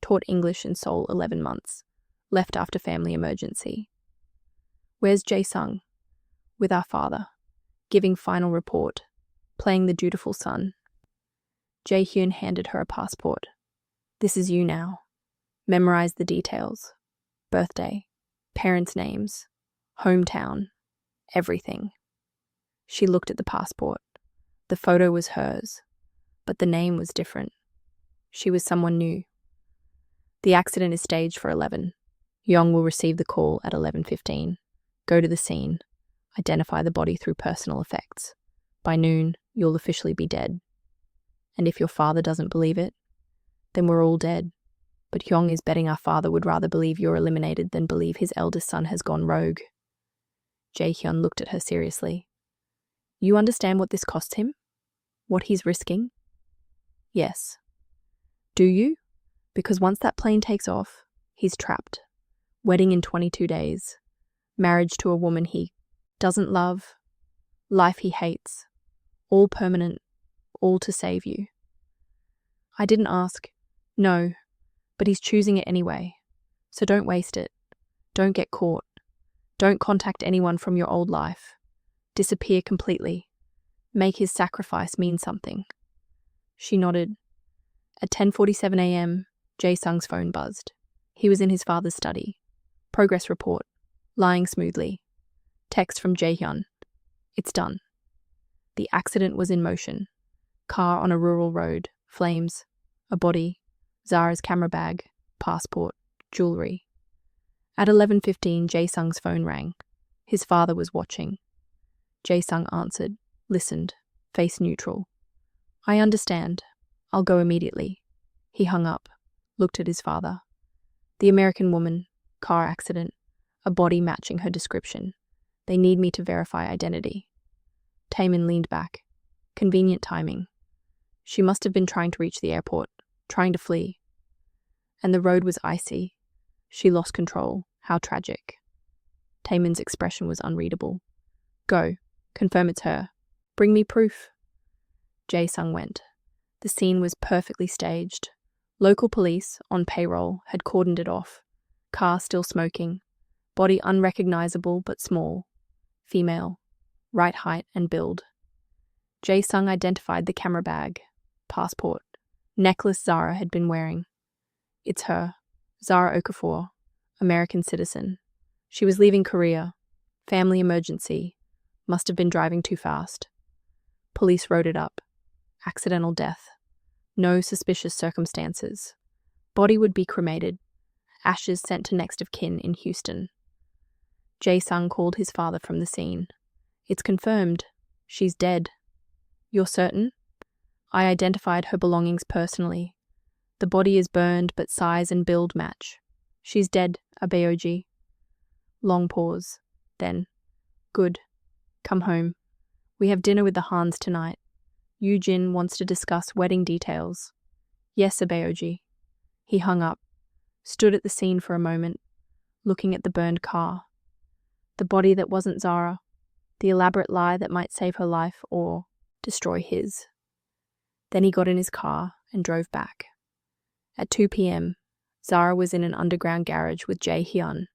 taught English in Seoul 11 months, left after family emergency. Where's Jae-sung? With our father, giving final report, playing the dutiful son. Jae-hyun handed her a passport. This is you now. Memorize the details. Birthday, parents' names, hometown, everything. She looked at the passport. The photo was hers, but the name was different. She was someone new. The accident is staged for 11. Yong will receive the call at 11:15. Go to the scene. Identify the body through personal effects. By noon, you'll officially be dead. And if your father doesn't believe it, then we're all dead. But Hyung is betting our father would rather believe you're eliminated than believe his eldest son has gone rogue. Jae-hyun looked at her seriously. You understand what this costs him? What he's risking? Yes. Do you? Because once that plane takes off, he's trapped. Wedding in 22 days. Marriage to a woman he doesn't love. Life he hates. All permanent. All to save you. I didn't ask. No. But he's choosing it anyway. So don't waste it. Don't get caught. Don't contact anyone from your old life. Disappear completely. Make his sacrifice mean something. She nodded. At 10:47 a.m, Jae-sung's phone buzzed. He was in his father's study. Progress report. Lying smoothly. Text from Jae-hyun. It's done. The accident was in motion. Car on a rural road. Flames. A body. Zara's camera bag. Passport. Jewelry. At 11:15, Jae-sung's phone rang. His father was watching. Jae-sung answered, listened, face neutral. I understand. I'll go immediately. He hung up, looked at his father. The American woman, car accident, a body matching her description. They need me to verify identity. Taemin leaned back. Convenient timing. She must have been trying to reach the airport, trying to flee. And the road was icy. She lost control. How tragic. Taemin's expression was unreadable. Go. Confirm it's her. Bring me proof. Jae-sung went. The scene was perfectly staged. Local police, on payroll, had cordoned it off. Car still smoking. Body unrecognizable but small. Female. Right height and build. Jae-sung identified the camera bag. Passport. Necklace Zara had been wearing. It's her. Zara Okafor. American citizen. She was leaving Korea. Family emergency. Must have been driving too fast. Police wrote it up. Accidental death. No suspicious circumstances. Body would be cremated. Ashes sent to next of kin in Houston. Jae-sung called his father from the scene. It's confirmed. She's dead. You're certain? I identified her belongings personally. The body is burned, but size and build match. She's dead, Abeoji. Long pause. Then, good. Come home. We have dinner with the Hans tonight. Yoo-jin wants to discuss wedding details. Yes, Abeoji. He hung up, stood at the scene for a moment, looking at the burned car. The body that wasn't Zara. The elaborate lie that might save her life or destroy his. Then he got in his car and drove back. At 2 p.m, Zara was in an underground garage with Jae-hyun,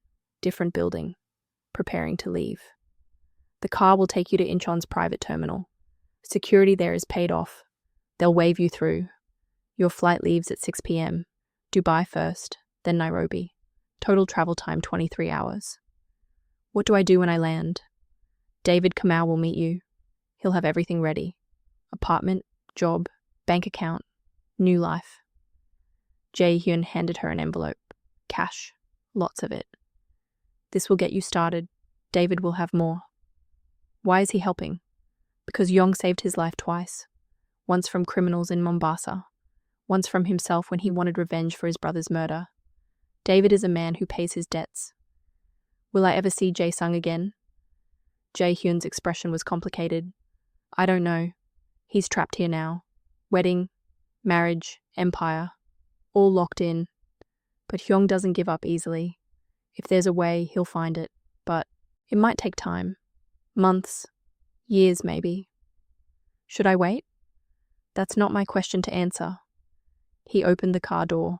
different building, preparing to leave. The car will take you to Incheon's private terminal. Security there is paid off. They'll wave you through. Your flight leaves at 6 p.m. Dubai first, then Nairobi. Total travel time 23 hours. What do I do when I land? David Kamau will meet you. He'll have everything ready. Apartment, job, bank account, new life. Jae-hyun handed her an envelope. Cash. Lots of it. This will get you started. David will have more. Why is he helping? Because Yong saved his life twice. Once from criminals in Mombasa. Once from himself when he wanted revenge for his brother's murder. David is a man who pays his debts. Will I ever see Jae-sung again? Jae-hyun's expression was complicated. I don't know. He's trapped here now. Wedding, marriage, empire. All locked in. But Hyung doesn't give up easily. If there's a way, he'll find it. But it might take time. Months. Years, maybe. Should I wait? That's not my question to answer. He opened the car door.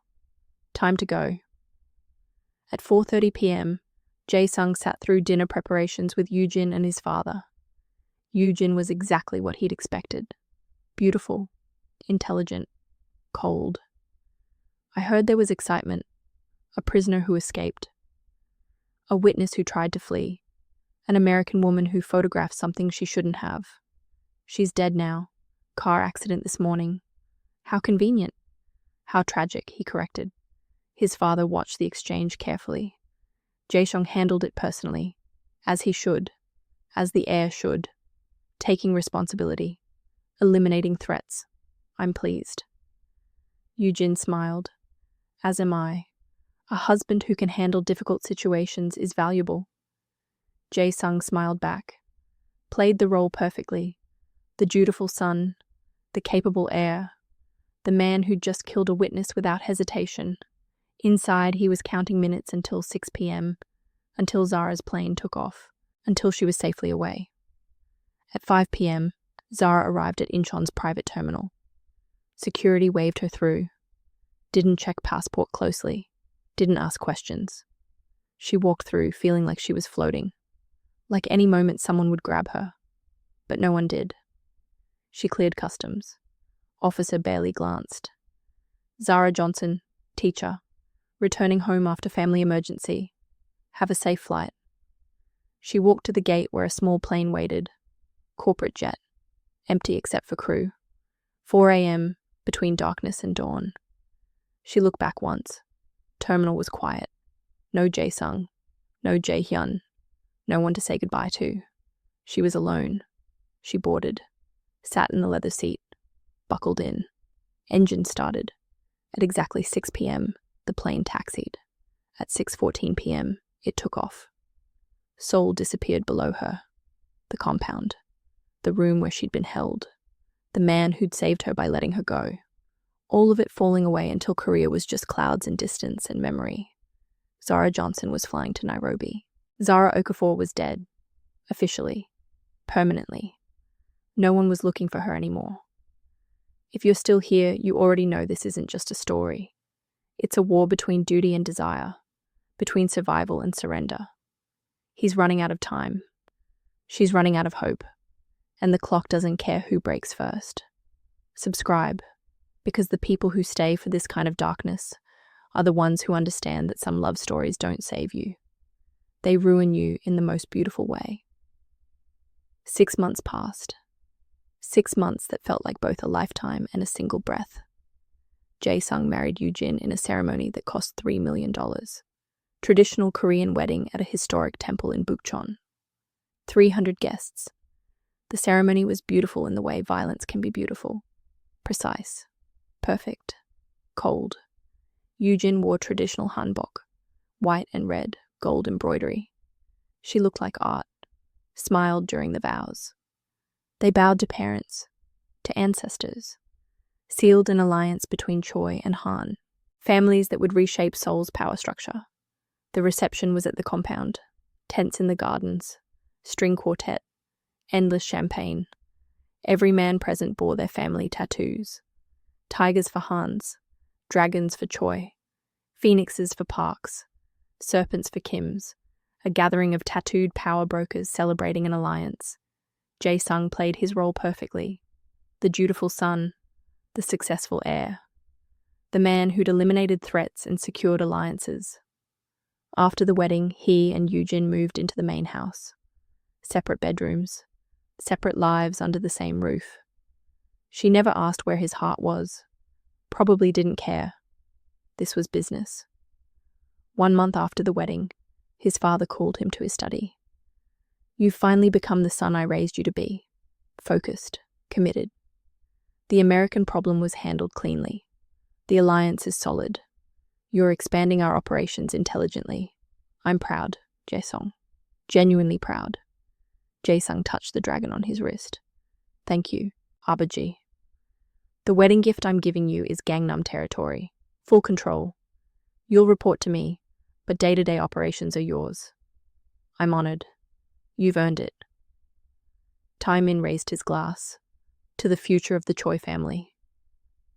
Time to go. At 4:30 p.m., Jae-sung sat through dinner preparations with Yoojin and his father. Yoojin was exactly what he'd expected. Beautiful, intelligent, cold. I heard there was excitement. A prisoner who escaped. A witness who tried to flee. An American woman who photographed something she shouldn't have. She's dead now. Car accident this morning. How convenient. How tragic, he corrected. His father watched the exchange carefully. Jae-sung handled it personally, as he should, as the heir should, taking responsibility, eliminating threats. I'm pleased. Yoojin smiled. As am I. A husband who can handle difficult situations is valuable. Jae-sung smiled back, played the role perfectly. The dutiful son, the capable heir, the man who'd just killed a witness without hesitation. Inside, he was counting minutes until 6 p.m., until Zara's plane took off, until she was safely away. At 5 p.m., Zara arrived at Incheon's private terminal. Security waved her through. Didn't check passport closely. Didn't ask questions. She walked through feeling like she was floating. Like any moment someone would grab her. But no one did. She cleared customs. Officer barely glanced. Zara Johnson, teacher. Returning home after family emergency. Have a safe flight. She walked to the gate where a small plane waited. Corporate jet. Empty except for crew. 4 a.m., between darkness and dawn. She looked back once. Terminal was quiet. No Jae-sung. No Jae-hyun. No one to say goodbye to. She was alone. She boarded. Sat in the leather seat. Buckled in. Engine started. At exactly 6 p.m., the plane taxied. At 6:14 p.m., it took off. Seoul disappeared below her. The compound. The room where she'd been held. The man who'd saved her by letting her go. All of it falling away until Korea was just clouds and distance and memory. Zara Johnson was flying to Nairobi. Zara Okafor was dead. Officially. Permanently. No one was looking for her anymore. If you're still here, you already know this isn't just a story. It's a war between duty and desire, between survival and surrender. He's running out of time. She's running out of hope. And the clock doesn't care who breaks first. Subscribe, because the people who stay for this kind of darkness are the ones who understand that some love stories don't save you. They ruin you in the most beautiful way. 6 months passed. 6 months that felt like both a lifetime and a single breath. Jae-sung married Yoojin in a ceremony that cost $3 million. Traditional Korean wedding at a historic temple in Bukchon. 300 guests. The ceremony was beautiful in the way violence can be beautiful. Precise. Perfect. Cold. Yoojin wore traditional hanbok, white and red, gold embroidery. She looked like art, smiled during the vows. They bowed to parents, to ancestors, sealed an alliance between Choi and Han, families that would reshape Seoul's power structure. The reception was at the compound, tents in the gardens, string quartet, endless champagne. Every man present bore their family tattoos. Tigers for Hans, dragons for Choi, Phoenixes for Parks, serpents for Kims, a gathering of tattooed power brokers celebrating an alliance. Jae-sung played his role perfectly. The dutiful son, the successful heir, the man who'd eliminated threats and secured alliances. After the wedding, he and Yoojin moved into the main house. Separate bedrooms, separate lives under the same roof. She never asked where his heart was. Probably didn't care. This was business. 1 month after the wedding, his father called him to his study. "You've finally become the son I raised you to be. Focused, committed. The American problem was handled cleanly. The alliance is solid. You're expanding our operations intelligently. I'm proud, Jae-sung. Genuinely proud." Jae-sung touched the dragon on his wrist. "Thank you, Abaji. The wedding gift I'm giving you is Gangnam territory. Full control. You'll report to me, but day-to-day operations are yours. I'm honored. You've earned it." Taemin raised his glass. To the future of the Choi family.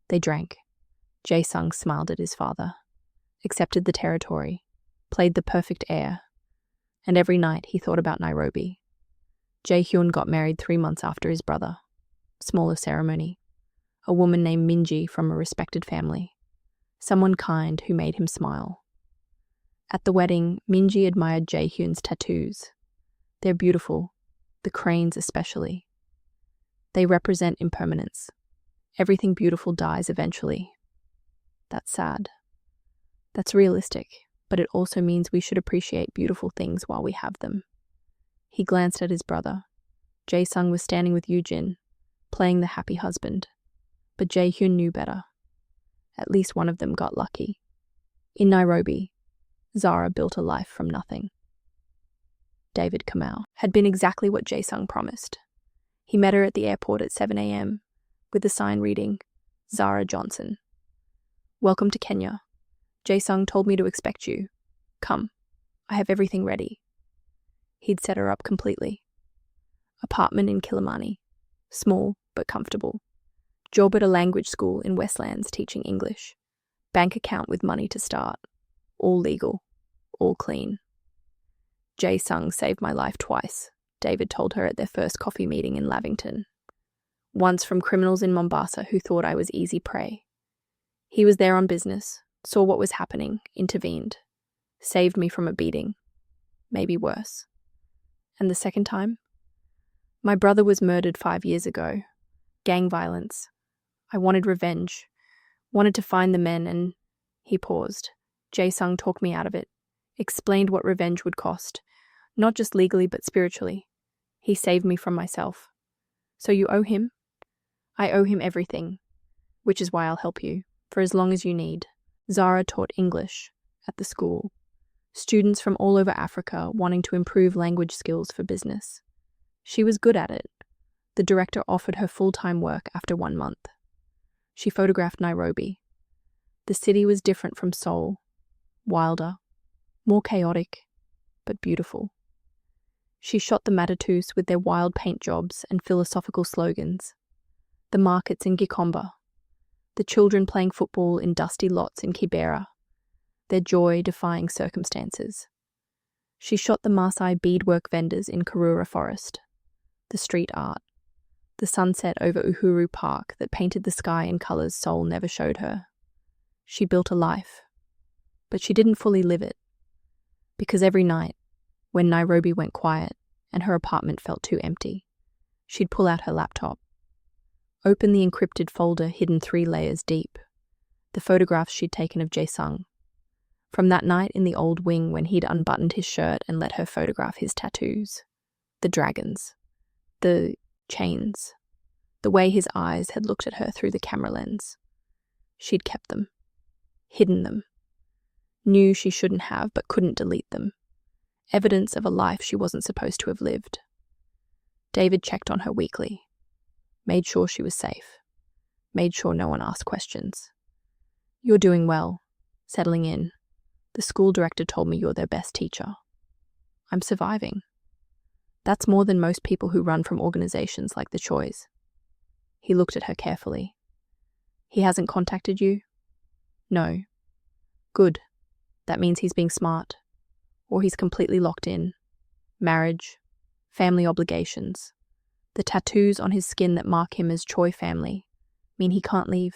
They drank. Jae-sung smiled at his father, accepted the territory, played the perfect heir, and every night he thought about Nairobi. Jae-hyun got married 3 months after his brother. Smaller ceremony. A woman named Minji from a respected family. Someone kind who made him smile. At the wedding, Minji admired Jae-hyun's tattoos. They're beautiful, the cranes especially. They represent impermanence. Everything beautiful dies eventually. That's sad. That's realistic, but it also means we should appreciate beautiful things while we have them. He glanced at his brother. Jae-sung was standing with Yoojin, playing the happy husband. But Jae-hyun knew better. At least one of them got lucky. In Nairobi, Zara built a life from nothing. David Kamau had been exactly what Jae-sung promised. He met her at the airport at 7 a.m. with a sign reading, Zara Johnson. "Welcome to Kenya. Jae-sung told me to expect you. Come, I have everything ready." He'd set her up completely. Apartment in Kilimani. Small but comfortable. Job at a language school in Westlands teaching English. Bank account with money to start. All legal. All clean. "Jae-sung saved my life twice," David told her at their first coffee meeting in Lavington. "Once from criminals in Mombasa who thought I was easy prey. He was there on business, saw what was happening, intervened. Saved me from a beating. Maybe worse. And the second time? My brother was murdered 5 years ago. Gang violence. I wanted revenge. Wanted to find the men and..." He paused. Jae-sung talked me out of it. Explained what revenge would cost. Not just legally, but spiritually. He saved me from myself. "So you owe him?" "I owe him everything. Which is why I'll help you. For as long as you need." Zara taught English at the school. Students from all over Africa wanting to improve language skills for business. She was good at it. The director offered her full-time work after 1 month. She photographed Nairobi. The city was different from Seoul. Wilder. More chaotic, but beautiful. She shot the Matatus with their wild paint jobs and philosophical slogans. The markets in Gikomba. The children playing football in dusty lots in Kibera. Their joy defying circumstances. She shot the Maasai beadwork vendors in Karura Forest. The street art. The sunset over Uhuru Park that painted the sky in colours Seoul never showed her. She built a life. But she didn't fully live it. Because every night, when Nairobi went quiet and her apartment felt too empty, she'd pull out her laptop. Open the encrypted folder hidden 3 layers deep. The photographs she'd taken of Jae-sung. From that night in the old wing when he'd unbuttoned his shirt and let her photograph his tattoos. The dragons. The chains. The way his eyes had looked at her through the camera lens. She'd kept them. Hidden them. Knew she shouldn't have, but couldn't delete them. Evidence of a life she wasn't supposed to have lived. David checked on her weekly. Made sure she was safe. Made sure no one asked questions. "You're doing well. Settling in. The school director told me you're their best teacher." "I'm surviving." That's more than most people who run from organizations like the Choi's. He looked at her carefully. "He hasn't contacted you?" "No." "Good. That means he's being smart, or he's completely locked in. Marriage, family obligations. The tattoos on his skin that mark him as Choi family mean he can't leave,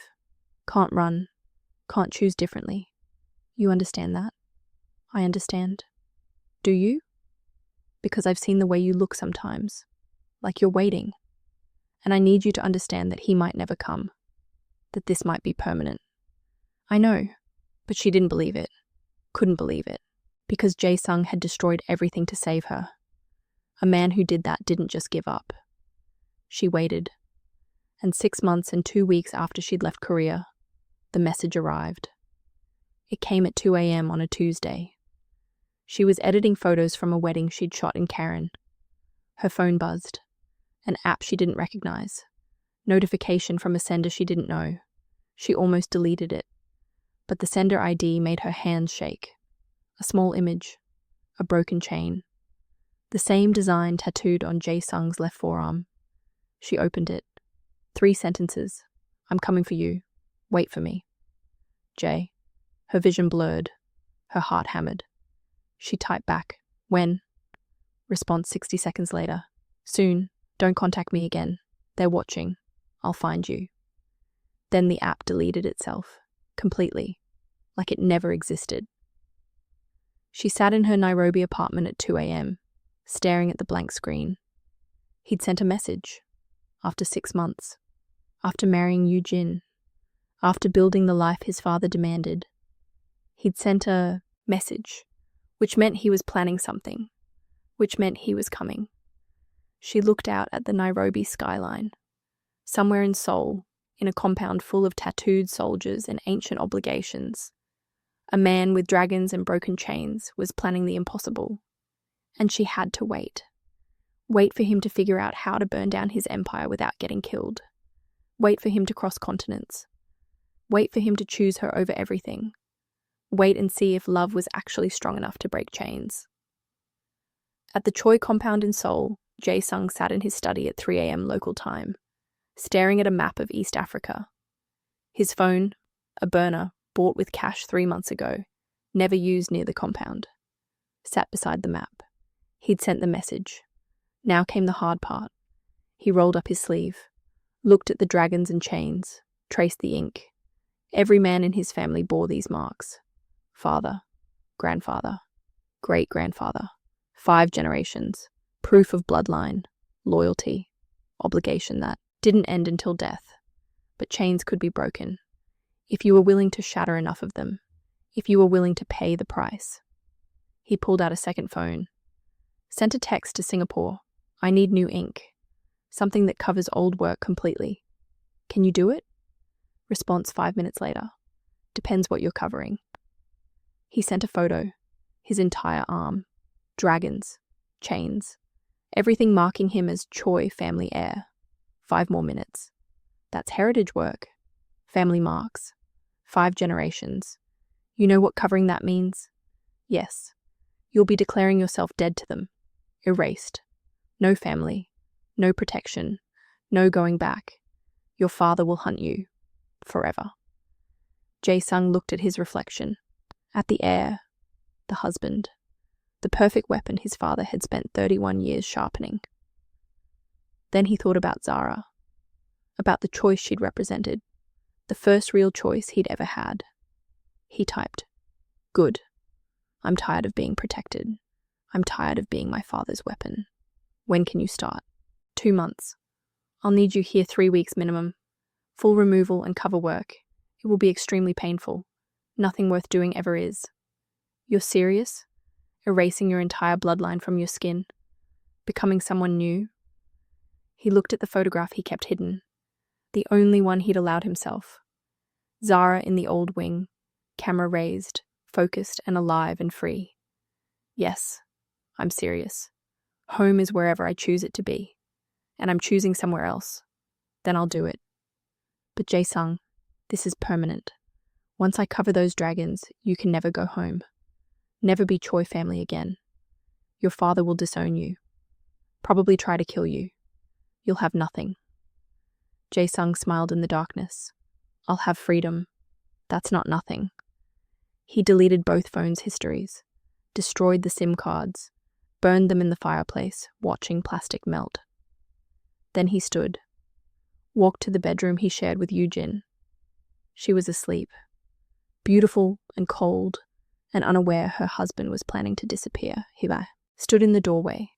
can't run, can't choose differently. You understand that? I understand. Do you? Because I've seen the way you look sometimes, like you're waiting. And I need you to understand that he might never come, that this might be permanent. I know, but she didn't believe it, couldn't believe it, because Jae-sung had destroyed everything to save her. A man who did that didn't just give up. She waited, and 6 months and 2 weeks after she'd left Korea, the message arrived. It came at 2 a.m. on a Tuesday. She was editing photos from a wedding she'd shot in Karen. Her phone buzzed. An app she didn't recognize. Notification from a sender she didn't know. She almost deleted it. But the sender ID made her hands shake. A small image. A broken chain. The same design tattooed on Jae-sung's left forearm. She opened it. 3 sentences. I'm coming for you. Wait for me. Jae. Her vision blurred. Her heart hammered. She typed back. When? Response 60 seconds later. Soon. Don't contact me again. They're watching. I'll find you. Then the app deleted itself. Completely. Like it never existed. She sat in her Nairobi apartment at 2 a.m., staring at the blank screen. He'd sent a message. After 6 months. After marrying Yoo Jin. After building the life his father demanded. He'd sent a message, which meant he was planning something, which meant he was coming. She looked out at the Nairobi skyline. Somewhere in Seoul, in a compound full of tattooed soldiers and ancient obligations, a man with dragons and broken chains was planning the impossible. And she had to wait. Wait for him to figure out how to burn down his empire without getting killed. Wait for him to cross continents. Wait for him to choose her over everything. Wait and see if love was actually strong enough to break chains. At the Choi compound in Seoul, Jae-sung sat in his study at 3 a.m. local time, staring at a map of East Africa. His phone, a burner bought with cash 3 months ago, never used near the compound, sat beside the map. He'd sent the message. Now came the hard part. He rolled up his sleeve, looked at the dragons and chains, traced the ink. Every man in his family bore these marks. Father, grandfather, great-grandfather, 5 generations. Proof of bloodline, loyalty, obligation that didn't end until death. But chains could be broken. If you were willing to shatter enough of them. If you were willing to pay the price. He pulled out a second phone. Sent a text to Singapore. I need new ink. Something that covers old work completely. Can you do it? Response 5 minutes later. Depends what you're covering. He sent a photo. His entire arm. Dragons. Chains. Everything marking him as Choi family heir. 5 more minutes. That's heritage work. Family marks. 5 generations. You know what covering that means? Yes. You'll be declaring yourself dead to them. Erased. No family. No protection. No going back. Your father will hunt you. Forever. Jae-sung looked at his reflection. At the heir. The husband. The perfect weapon his father had spent 31 years sharpening. Then he thought about Zara. About the choice she'd represented. The first real choice he'd ever had. He typed, Good. I'm tired of being protected. I'm tired of being my father's weapon. When can you start? 2 months. I'll need you here 3 weeks minimum. Full removal and cover work. It will be extremely painful. Nothing worth doing ever is. You're serious? Erasing your entire bloodline from your skin? Becoming someone new? He looked at the photograph he kept hidden. The only one he'd allowed himself. Zara in the old wing, camera raised, focused and alive and free. Yes, I'm serious. Home is wherever I choose it to be. And I'm choosing somewhere else. Then I'll do it. But Jae-sung, this is permanent. Once I cover those dragons, you can never go home. Never be Choi family again. Your father will disown you. Probably try to kill you. You'll have nothing. Jae-sung smiled in the darkness. I'll have freedom. That's not nothing. He deleted both phones' histories, destroyed the SIM cards, burned them in the fireplace, watching plastic melt. Then he stood, walked to the bedroom he shared with Yujin. She was asleep, beautiful and cold, and unaware her husband was planning to disappear. Hiba stood in the doorway,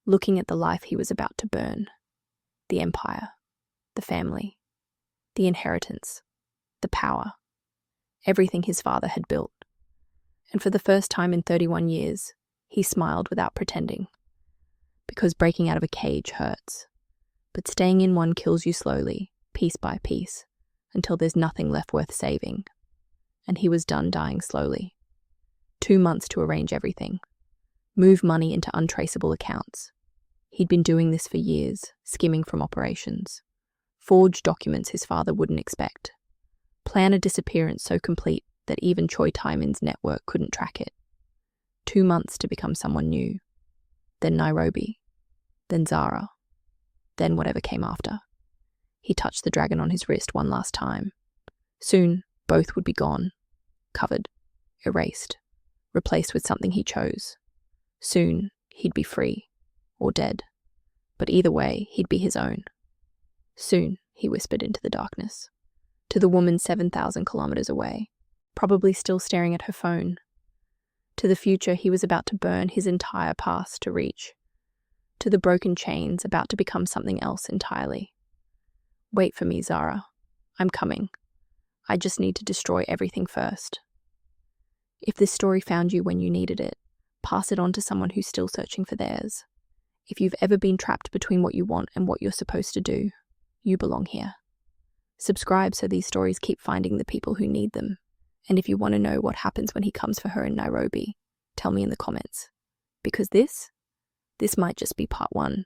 looking at the life he was about to burn. The empire, the family, the inheritance, the power, everything his father had built. And for the first time in 31 years, he smiled without pretending. Because breaking out of a cage hurts. But staying in one kills you slowly, piece by piece, until there's nothing left worth saving. And he was done dying slowly. 2 months to arrange everything. Move money into untraceable accounts. He'd been doing this for years, skimming from operations. Forge documents his father wouldn't expect. Plan a disappearance so complete that even Choi Jae-sung's network couldn't track it. 2 months to become someone new. Then Nairobi. Then Zara. Then whatever came after. He touched the dragon on his wrist one last time. Soon, both would be gone. Covered. Erased. Replaced with something he chose. Soon, he'd be free. Or dead. But either way, he'd be his own. Soon, he whispered into the darkness. To the woman 7,000 kilometers away, probably still staring at her phone. To the future he was about to burn his entire past to reach. To the broken chains about to become something else entirely. Wait for me, Zara. I'm coming. I just need to destroy everything first. If this story found you when you needed it, pass it on to someone who's still searching for theirs. If you've ever been trapped between what you want and what you're supposed to do, you belong here. Subscribe so these stories keep finding the people who need them. And if you want to know what happens when he comes for her in Nairobi, tell me in the comments. Because this might just be part 1